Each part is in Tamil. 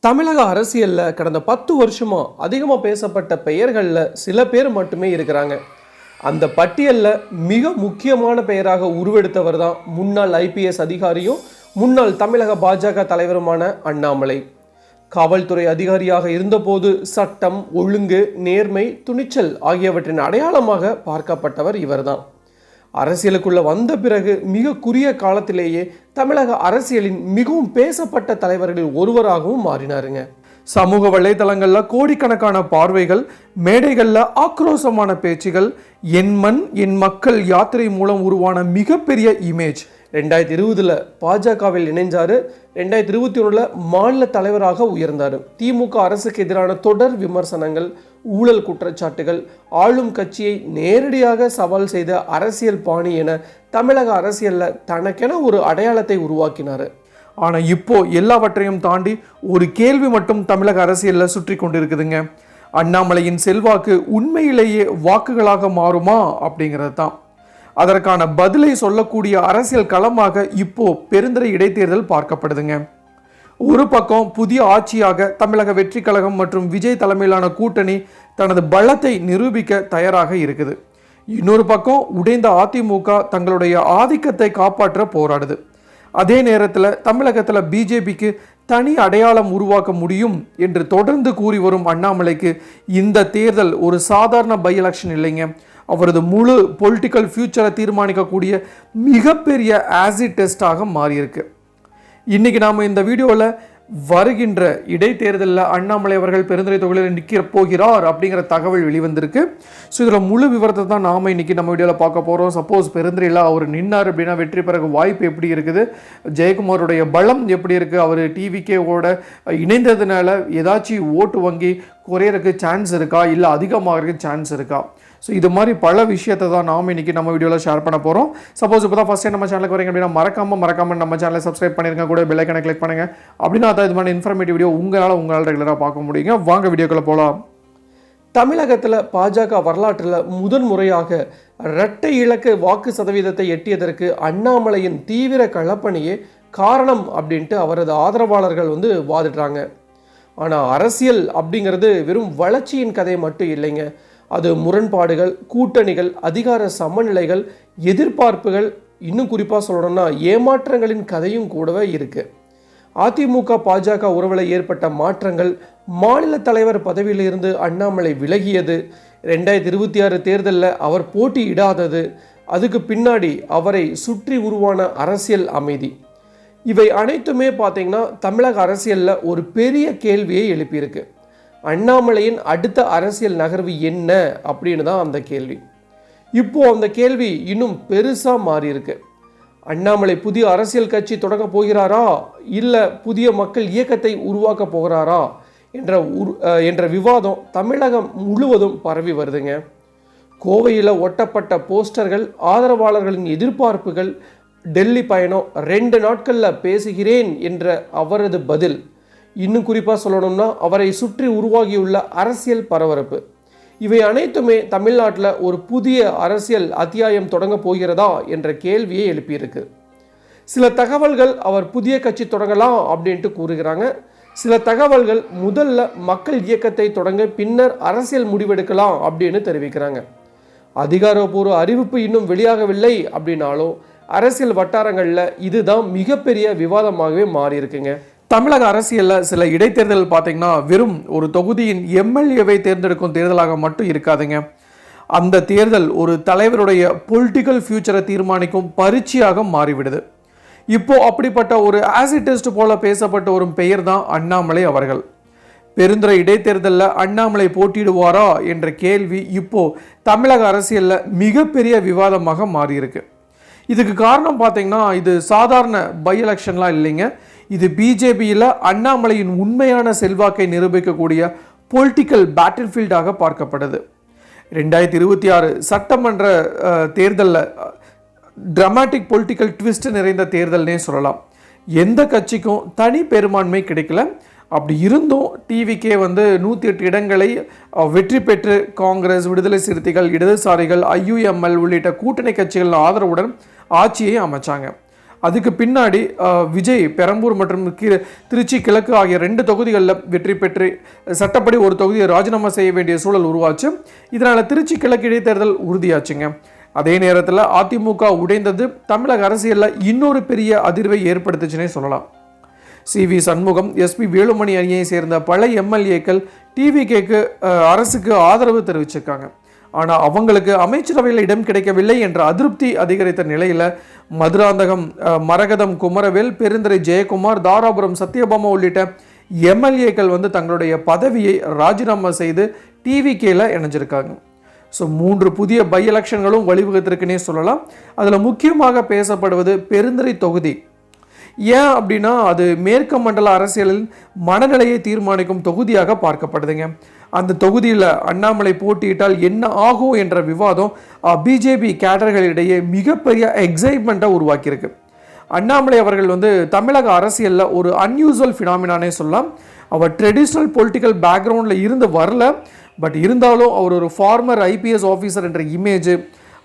தமிழக அரசியலில் கடந்த 10 வருஷமாக அதிகமாக பேசப்பட்ட பெயர்களில் சில பேர் மட்டுமே இருக்கிறாங்க. அந்த பட்டியலில் மிக முக்கியமான பெயராக உருவெடுத்தவர் தான் முன்னாள் IPS அதிகாரியும் முன்னாள் தமிழக பாஜக தலைவருமான அண்ணாமலை. காவல்துறை அதிகாரியாக இருந்தபோது சட்டம், ஒழுங்கு, நேர்மை, துணிச்சல் ஆகியவற்றின் அடையாளமாக பார்க்கப்பட்டவர் இவர்தான். அரசியலுக்குள்ள வந்த பிறகு மிக குறுகிய காலத்திலேயே தமிழக அரசியலின் மிகவும் பேசப்பட்ட தலைவர்களில் ஒருவராகவும் மாறினாருங்க. சமூக வலைதளங்கள்ல கோடிக்கணக்கான பார்வைகள், மேடைகள்ல ஆக்ரோஷமான பேச்சுகள், என் மண் என் மக்கள் யாத்திரை மூலம் உருவான மிகப்பெரிய இமேஜ். 2020 பாஜகவில் இணைஞ்சாரு. 2021 மாநில தலைவராக உயர்ந்தார். திமுக அரசுக்கு எதிரான தொடர் விமர்சனங்கள், ஊழல் குற்றச்சாட்டுகள், ஆளும் கட்சியை நேரடியாக சவால் செய்த அரசியல் பாணி என தமிழக அரசியலில் தனக்கென ஒரு அடையாளத்தை உருவாக்கினார். ஆனால் இப்போ எல்லாவற்றையும் தாண்டி ஒரு கேள்வி மட்டும் தமிழக அரசியலில் சுற்றி கொண்டிருக்குதுங்க. அண்ணாமலையின் செல்வாக்கு உண்மையிலேயே வாக்குகளாக மாறுமா அப்படிங்கிறது தான். அதற்கான பதிலை சொல்லக்கூடிய அரசியல் களமாக இப்போ பெருந்திரை இடைத்தேர்தல் பார்க்கப்படுதுங்க. ஒரு பக்கம் புதிய ஆட்சியாக தமிழக வெற்றி கழகம் மற்றும் விஜய் தலைமையிலான கூட்டணி தனது பலத்தை நிரூபிக்க தயாராக இருக்குது. இன்னொரு பக்கம் உடைந்த அதிமுக தங்களுடைய ஆதிக்கத்தை காப்பாற்ற போராடுது. அதே நேரத்தில் தமிழகத்தில் பிஜேபிக்கு தனி அடையாளம் உருவாக்க முடியும் என்று தொடர்ந்து கூறி வரும் அண்ணாமலைக்கு இந்த தேர்தல் ஒரு சாதாரண பை எலெக்ஷன் இல்லைங்க. அவரது முழு பொலிட்டிக்கல் ஃபியூச்சரை தீர்மானிக்கக்கூடிய மிகப்பெரிய ஆசிட் டெஸ்டாக மாறியிருக்கு. இன்னைக்கு நாம் இந்த வீடியோவில் வருகின்ற இடைத்தேர்தலில் அண்ணாமலை அவர்கள் பெருந்துறை தொகுதியில் நிற்க போகிறார் அப்படிங்கிற தகவல் வெளிவந்திருக்கு. ஸோ இதில் முழு விவரத்தை தான் நாம் இன்னைக்கு நம்ம வீடியோவில் பார்க்க போகிறோம். சப்போஸ் பெருந்துறையில் அவர் நின்னார் அப்படின்னா வெற்றி பெற வாய்ப்பு எப்படி இருக்குது, ஜெயக்குமாருடைய பலம் எப்படி இருக்குது, அவர் டிவிகேவோட இணைந்ததுனால ஏதாச்சும் ஓட்டு வங்கி குறையறதுக்கு சான்ஸ் இருக்கா, இல்லை அதிகமாகிறதுக்கு சான்ஸ் இருக்கா. ஸோ இது மாதிரி பல விஷயத்தை தான் நாம் இன்றைக்கி நம்ம வீடியோவில் ஷேர் பண்ண போகிறோம். சப்போஸ் இப்போ தான் ஃபஸ்ட் டைம் நம்ம சேனலுக்கு வரீங்க அப்படின்னா மறக்காமல் நம்ம சேனலை சப்ஸ்கிரைப் பண்ணிருங்க, கூட பெல் ஐக்கனை கிளிக் பண்ணுங்கள். அப்படின்னா தான் இது மாதிரி இன்ஃபர்மேட்டிவ் வீடியோ உங்களால் ரெகுலராக பார்க்க முடியுங்க. வாங்க வீடியோக்குள்ளே போகலாம். தமிழகத்தில் பாஜக வரலாற்றில் முதன் முறையாக இரட்டை இலக்கு வாக்கு சதவீதத்தை எட்டியதற்கு அண்ணாமலையின் தீவிர களப்பணியே காரணம் அப்படின்ட்டு அவரது ஆதரவாளர்கள் வாதிடுறாங்க. ஆனால் அரசியல் அப்படிங்கிறது வெறும் வளர்ச்சியின் கதை மட்டும் இல்லைங்க. அது முரண்பாடுகள், கூட்டணிகள், அதிகார சமநிலைகள், எதிர்பார்ப்புகள், இன்னும் குறிப்பாக சொல்லணும்னா ஏமாற்றங்களின் கதையும் கூடவே இருக்குது. அதிமுக பாஜக உறவில் ஏற்பட்ட மாற்றங்கள், மாநில தலைவர் பதவியிலிருந்து அண்ணாமலை விலகியது, 2026 தேர்தலில் அவர் போட்டியிடாதது, அதுக்கு பின்னாடி அவரை சுற்றி உருவான அரசியல் அமைதி, இவை அனைத்துமே பார்த்தீங்கன்னா தமிழக அரசியலில் ஒரு பெரிய கேள்வியை எழுப்பியிருக்கு. அண்ணாமலையின் அடுத்த அரசியல் நகர்வு என்ன அப்படின்னு தான் அந்த கேள்வி. இப்போது அந்த கேள்வி இன்னும் பெருசாக மாறியிருக்கு. அண்ணாமலை புதிய அரசியல் கட்சி தொடங்க போகிறாரா, இல்லை புதிய மக்கள் இயக்கத்தை உருவாக்க போகிறாரா என்ற விவாதம் தமிழகம் முழுவதும் பரவி வருதுங்க. கோவையில் ஒட்டப்பட்ட போஸ்டர்கள், ஆதரவாளர்களின் எதிர்பார்ப்புகள், டெல்லி பயணம், 2 நாட்களில் பேசுகிறேன் என்ற அவரது பதில், இன்னும் குறிப்பாக சொல்லணும்னா அவரை சுற்றி உருவாகியுள்ள அரசியல் பரபரப்பு, இவை அனைத்துமே தமிழ்நாட்டில் ஒரு புதிய அரசியல் அத்தியாயம் தொடங்க போகிறதா என்ற கேள்வியை எழுப்பியிருக்கு. சில தகவல்கள் அவர் புதிய கட்சி தொடங்கலாம் அப்படின்ட்டு கூறுகிறாங்க. சில தகவல்கள் முதல்ல மக்கள் இயக்கத்தை தொடங்க பின்னர் அரசியல் முடிவெடுக்கலாம் அப்படின்னு தெரிவிக்கிறாங்க. அதிகாரப்பூர்வ அறிவிப்பு இன்னும் வெளியாகவில்லை அப்படின்னாலும் அரசியல் வட்டாரங்களில் இதுதான் மிகப்பெரிய விவாதமாகவே மாறி இருக்குங்க. தமிழக அரசியலில் சில இடைத்தேர்தல் பார்த்தீங்கன்னா வெறும் ஒரு தொகுதியின் எம்எல்ஏவை தேர்ந்தெடுக்கும் தேர்தலாக மட்டும் இருக்காதுங்க. அந்த தேர்தல் ஒரு தலைவருடைய பொலிட்டிக்கல் ஃபியூச்சரை தீர்மானிக்கும் பரீட்சையாக மாறிவிடுது. இப்போ அப்படிப்பட்ட ஒரு ஆசிட் டெஸ்ட் போல பேசப்பட்ட ஒரு பெயர் தான் அண்ணாமலை அவர்கள். பெருந்துறை இடைத்தேர்தலில் அண்ணாமலை போட்டியிடுவாரா என்ற கேள்வி இப்போ தமிழக அரசியலில் மிகப்பெரிய விவாதமாக மாறியிருக்கு. இதுக்கு காரணம் பார்த்தீங்கன்னா இது சாதாரண பை எலெக்ஷன்லாம் இல்லைங்க. இது பிஜேபியில் அண்ணாமலையின் உண்மையான செல்வாக்கை நிரூபிக்கக்கூடிய பொலிட்டிக்கல் பேட்டில் ஃபீல்டாக பார்க்கப்படுது. 2026 சட்டமன்ற தேர்தலில் டிராமாட்டிக் பொலிட்டிக்கல் ட்விஸ்ட் நிறைந்த தேர்தல்னே சொல்லலாம். எந்த கட்சிக்கும் தனி பெரும்பான்மை கிடைக்கல. அப்படி இருந்தும் டிவிக்கே 108 இடங்களை வெற்றி பெற்று காங்கிரஸ், விடுதலை சிறுத்தைகள், இடதுசாரிகள், IUML உள்ளிட்ட கூட்டணி கட்சிகளின் ஆதரவுடன் ஆட்சியை அமைச்சாங்க. அதுக்கு பின்னாடி விஜய் பெரம்பூர் மற்றும் திருச்சி கிழக்கு ஆகிய 2 தொகுதிகளில் வெற்றி பெற்று சட்டப்படி ஒரு தொகுதியை ராஜினாமா செய்ய வேண்டிய சூழல் உருவாச்சு. இதனால் திருச்சி கிழக்கு இடைத்தேர்தல் உறுதியாச்சுங்க. அதே நேரத்தில் அதிமுக உடைந்தது தமிழக அரசியலில் இன்னொரு பெரிய அதிர்வை ஏற்படுத்துச்சுன்னே சொல்லலாம். சி.வி. சண்முகம், எஸ்.பி. வேலுமணி அணியை சேர்ந்த பல எம்எல்ஏக்கள் டிவிகேக்கு அரசுக்கு ஆதரவு தெரிவிச்சிருக்காங்க. ஆனால் அவங்களுக்கு அமைச்சரவையில் இடம் கிடைக்கவில்லை என்ற அதிருப்தி அதிகரித்த நிலையில் மதுராந்தகம், மரகதம் குமரவேல், பெருந்துறை ஜெயக்குமார், தாராபுரம் சத்யபாமா உள்ளிட்ட எம்எல்ஏக்கள் தங்களுடைய பதவியை ராஜினாமா செய்து டிவிகேல இணைஞ்சிருக்காங்க. ஸோ 3 புதிய பை எலெக்ஷன்களும் வழிவகுத்திருக்குன்னே சொல்லலாம். அதில் முக்கியமாக பேசப்படுவது பெருந்துறை தொகுதி. ஏன் அப்படின்னா அது மேற்கு மண்டல அரசியலில் மனநிலையை தீர்மானிக்கும் தொகுதியாக பார்க்கப்படுதுங்க. அந்த தொகுதியில் அண்ணாமலை போட்டியிட்டால் என்ன ஆகும் என்ற விவாதம் பிஜேபி கேடர்களிடையே மிகப்பெரிய எக்ஸைட்மெண்ட்டை உருவாக்கியிருக்கு. அண்ணாமலை அவர்கள் தமிழக அரசியலில் ஒரு அன்யூஸ்வல் ஃபினாமினானே சொல்லலாம். அவர் ட்ரெடிஷ்னல் பொலிட்டிக்கல் பேக்ரவுண்டில் இருந்து வரல. பட் இருந்தாலும் அவர் ஒரு ஃபார்மர் ஐபிஎஸ் ஆஃபீஸர் என்ற image,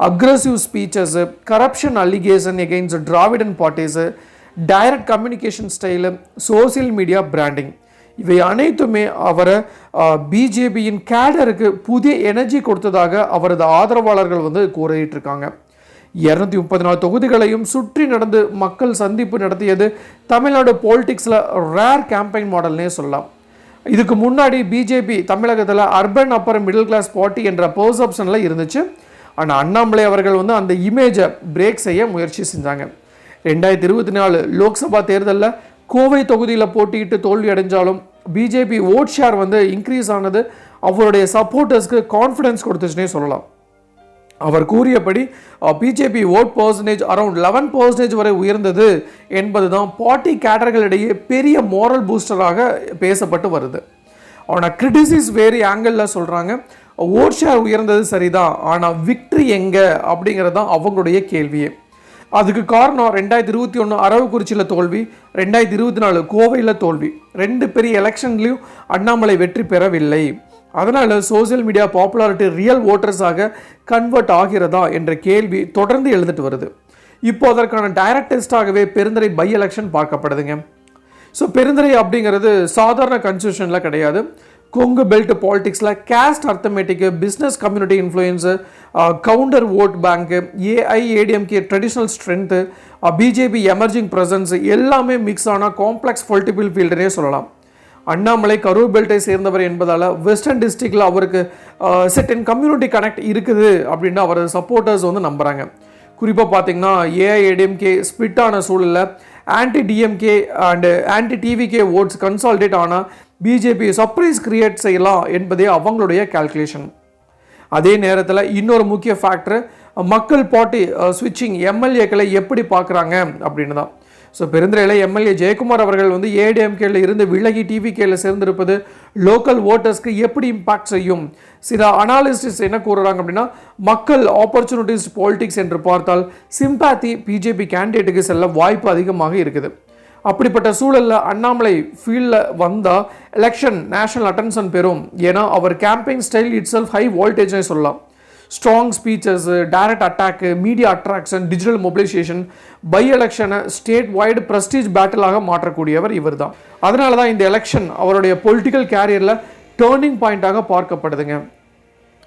aggressive speeches, corruption allegation against Dravidian parties, direct communication style, social media branding, இவை அனைத்துமே அவரை பிஜேபியின் கேடருக்கு புதிய எனர்ஜி கொடுத்ததாக அவரது ஆதரவாளர்கள் கூறிட்டு இருக்காங்க. 234 தொகுதிகளையும் சுற்றி நடந்து மக்கள் சந்திப்பு நடத்தியது தமிழ்நாடு பாலிடிக்ஸில் ரேர் கேம்பெயின் மாடல்னே சொல்லலாம். இதுக்கு முன்னாடி பிஜேபி தமிழகத்தில் urban upper middle class party என்ற பெர்செப்ஷனில் இருந்துச்சு. ஆனால் அண்ணாமலை அவர்கள் அந்த இமேஜை பிரேக் செய்ய முயற்சி செஞ்சாங்க. 2024 லோக்சபா தேர்தலில் கோவை தொகுதியில் போட்டியிட்டு தோல்வி அடைஞ்சாலும் பிஜேபி ஓட் ஷேர் இன்க்ரீஸ் ஆனது அவருடைய சப்போர்ட்டர்ஸ்க்கு கான்ஃபிடன்ஸ் கொடுத்துச்சுன்னே சொல்லலாம். அவர் கூறியபடி பிஜேபி ஓட் பர்சன்டேஜ் அரௌண்ட் 11% வரை உயர்ந்தது என்பது தான் பார்ட்டி கேடர்களிடையே பெரிய மோரல் பூஸ்டராக பேசப்பட்டு வருது. ஆனால் கிரிட்டிசிஸ் வேறு ஆங்கிளில் சொல்கிறாங்க. ஓட் ஷேர் உயர்ந்தது சரிதான், ஆனால் விக்ட்ரி எங்கே அப்படிங்கிறது தான் அவங்களுடைய கேள்வியே. அதுக்கு காரணம் 2021 அரவக்குறிச்சியில் தோல்வி, 2024 கோவையில் தோல்வி. 2 பெரிய எலெக்ஷன்லையும் அண்ணாமலை வெற்றி பெறவில்லை. அதனால் சோசியல் மீடியா பாப்புலாரிட்டி ரியல் ஓட்டர்ஸாக கன்வெர்ட் ஆகிறதா என்ற கேள்வி தொடர்ந்து எழுந்துட்டு வருது. இப்போ அதற்கான டைரக்ட் டெஸ்டாகவே பெருந்துறை பை எலெக்ஷன் பார்க்கப்படுதுங்க. ஸோ பெருந்துறை அப்படிங்கிறது சாதாரண கன்ஸ்டியூஷனில் கிடையாது. கொங்கு பெல்ட் பாலிடிக்ஸில் caste arithmetic, business community influence, counter vote bank, AIADMK traditional strength, BJP emerging presence எல்லாமே மிக்ஸ் ஆன காம்ப்ளெக்ஸ் பொலிட்டிக்கல் ஃபீல்டுனே சொல்லலாம். அண்ணாமலை கரூர் பெல்ட்டை சேர்ந்தவர் என்பதால் வெஸ்டர்ன் டிஸ்ட்ரிக்டில் அவருக்கு செட்டன் கம்யூனிட்டி கனெக்ட் இருக்குது அப்படின்னு அவரது சப்போர்ட்டர்ஸ் நம்புகிறாங்க. குறிப்பாக பார்த்தீங்கன்னா ஏஐஏடிஎம்கே ஸ்பிட் ஆன சூழலில் anti DMK and anti TVK votes consolidate ஆனால் பிஜேபி சர்ப்ரைஸ் கிரியேட் செய்யலாம் என்பதே அவங்களுடைய கால்குலேஷன். அதே நேரத்தில் இன்னொரு முக்கிய ஃபேக்டர் மக்கள் பார்ட்டி ஸ்விட்சிங் எம்எல்ஏக்களை எப்படி பார்க்குறாங்க அப்படின்னு தான். ஸோ பெருந்துறையில் எம்எல்ஏ ஜெயக்குமார் அவர்கள் ஏடிஎம்கேல இருந்து விலகி டிவிகேல சேர்ந்திருப்பது லோக்கல் ஓட்டர்ஸ்க்கு எப்படி இம்பாக்ட் செய்யும்? சில அனாலிஸ்டிஸ் என்ன கூறுறாங்க அப்படின்னா, மக்கள் ஆப்பர்ச்சுனிட்டிஸ் பாலிடிக்ஸ் என்று பார்த்தால் சிம்பாத்தி பிஜேபி கேண்டிடேட்டுக்கு செல்ல வாய்ப்பு அதிகமாக இருக்குது. அப்படிப்பட்ட சூழலில் அண்ணாமலை ஃபீல்டில் வந்தால் எலெக்ஷன் நேஷனல் அட்டென்ஷன் பெறும். ஏன்னா அவர் campaign style itself high வோல்டேஜ்னே சொல்லலாம். Strong speeches, direct attack, media attraction, digital mobilisation, by எலெக்ஷனை ஸ்டேட் வைடு ப்ரெஸ்டீஜ் பேட்டிலாக மாற்றக்கூடியவர் இவர் தான். அதனால தான் இந்த எலெக்ஷன் அவருடைய பொலிட்டிக்கல் கேரியரில் டேர்னிங் பாயிண்டாக பார்க்கப்படுதுங்க.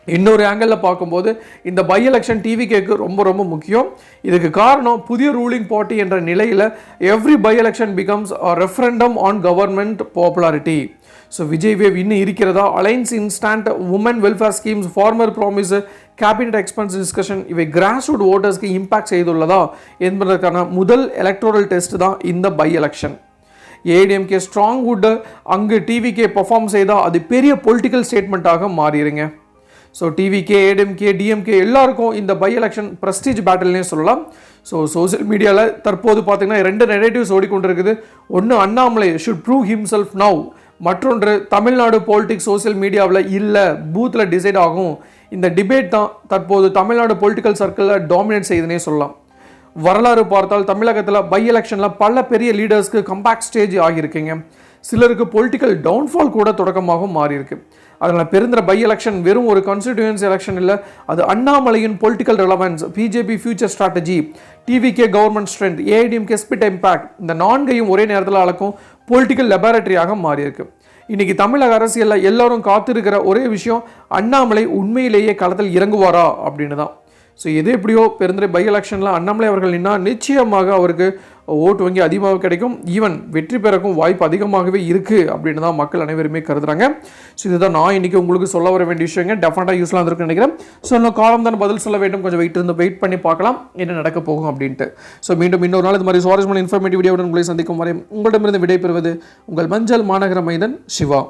இன்னொரு ஆங்கிளில் பார்க்கும்போது இந்த பை எலெக்ஷன் டிவிகேக்கு ரொம்ப ரொம்ப முக்கியம். இதுக்கு காரணம் புதிய ரூலிங் பார்ட்டி என்ற நிலையில் every by election becomes referendum on government popularity. So Vijay wave இன்னும் இருக்கிறதா? Alliance instant woman welfare schemes, farmer promise, cabinet expense discussion இவை கிராஸ் ரூட் ஓட்டர்ஸ்க்கு இம்பாக்ட் செய்துள்ளதா என்பதற்கான முதல் எலக்ட்ரல் டெஸ்ட் தான் இந்த by election. ADMK stronghold அங்கு டிவிகே பர்ஃபார்ம் செய்தால் அது பெரிய பொலிட்டிக்கல் ஸ்டேட்மெண்ட்டாக மாறிடுங்க. ஸோ டிவிகே, ஏடிஎம்கே, டிஎம்கே எல்லாருக்கும் இந்த பை எலெக்ஷன் ப்ரெஸ்டீஜ் பேட்டில்னே சொல்லலாம். ஸோ சோசியல் மீடியாவில் தற்போது பார்த்தீங்கன்னா 2 நெரேட்டிவ்ஸ் ஓடிக்கொண்டிருக்குது. ஒன்று, Annamalai should prove himself now. மற்றொன்று, தமிழ்நாடு பாலிடிக்ஸ் சோசியல் மீடியாவில் இல்லை, பூத்தில் டிசைட் ஆகும். இந்த டிபேட் தான் தற்போது தமிழ்நாடு பொலிட்டிக்கல் சர்க்கிளில் டாமினேட் செய்யுதுன்னே சொல்லலாம். வரலாறு பார்த்தால் தமிழகத்தில் பை எலெக்ஷனில் பல பெரிய லீடர்ஸ்க்கு கம்பேக்ட் ஸ்டேஜ் ஆகியிருக்குங்க. சிலருக்கு பொலிட்டிக்கல் டவுன்ஃபால் கூட தொடக்கமாகவும் மாறியிருக்கு. அதனால் பெருந்திர பை எலெக்ஷன் வெறும் ஒரு கான்ஸ்டிடியூன்சி எலெக்ஷன் இல்லை, அது அண்ணாமலையின் political relevance, BJP future strategy, TVK government strength, AIADMK split impact, இந்த நான்கையும் ஒரே நேரத்தில் அளக்கும் பொலிட்டிக்கல் லெபார்டரியாக மாறியிருக்கு. இன்னைக்கு தமிழக அரசியலில் எல்லாரும் காத்திருக்கிற ஒரே விஷயம், அண்ணாமலை உண்மையிலேயே களத்தில் இறங்குவாரா அப்படின்னு தான். ஸோ எது எப்படியோ பெருந்துறை பை எலெக்ஷனில் அண்ணாமலை அவர்கள் நின்னா நிச்சயமாக அவருக்கு ஓட்டு வங்கி அதிகமாக கிடைக்கும், ஈவன் வெற்றி பெறக்கும் வாய்ப்பு அதிகமாகவே இருக்குது அப்படின்னு தான் மக்கள் அனைவருமே கருதுறாங்க. ஸோ இதுதான் நான் இன்றைக்கி உங்களுக்கு சொல்ல வர வேண்டிய விஷயங்க. டெஃபினட்டாக யூஸ்லாம் இருக்குன்னு நினைக்கிறேன். ஸோ இன்னும் காலம் தான் பதில் சொல்ல வேண்டும், கொஞ்சம் வெயிட் பண்ணி பார்க்கலாம் என்ன நடக்க போகும் அப்படின்ட்டு. ஸோ மீண்டும் இன்னொரு நாள் இது மாதிரி சுவாரஸ்யமான இன்ஃபர்மேட்டிவ் வீடியோவுடன் உங்களை சந்திக்கும் வரை உங்களிடமிருந்து விடைபெறுவது உங்கள் மஞ்சள் மாநகர மைந்தன் சிவா.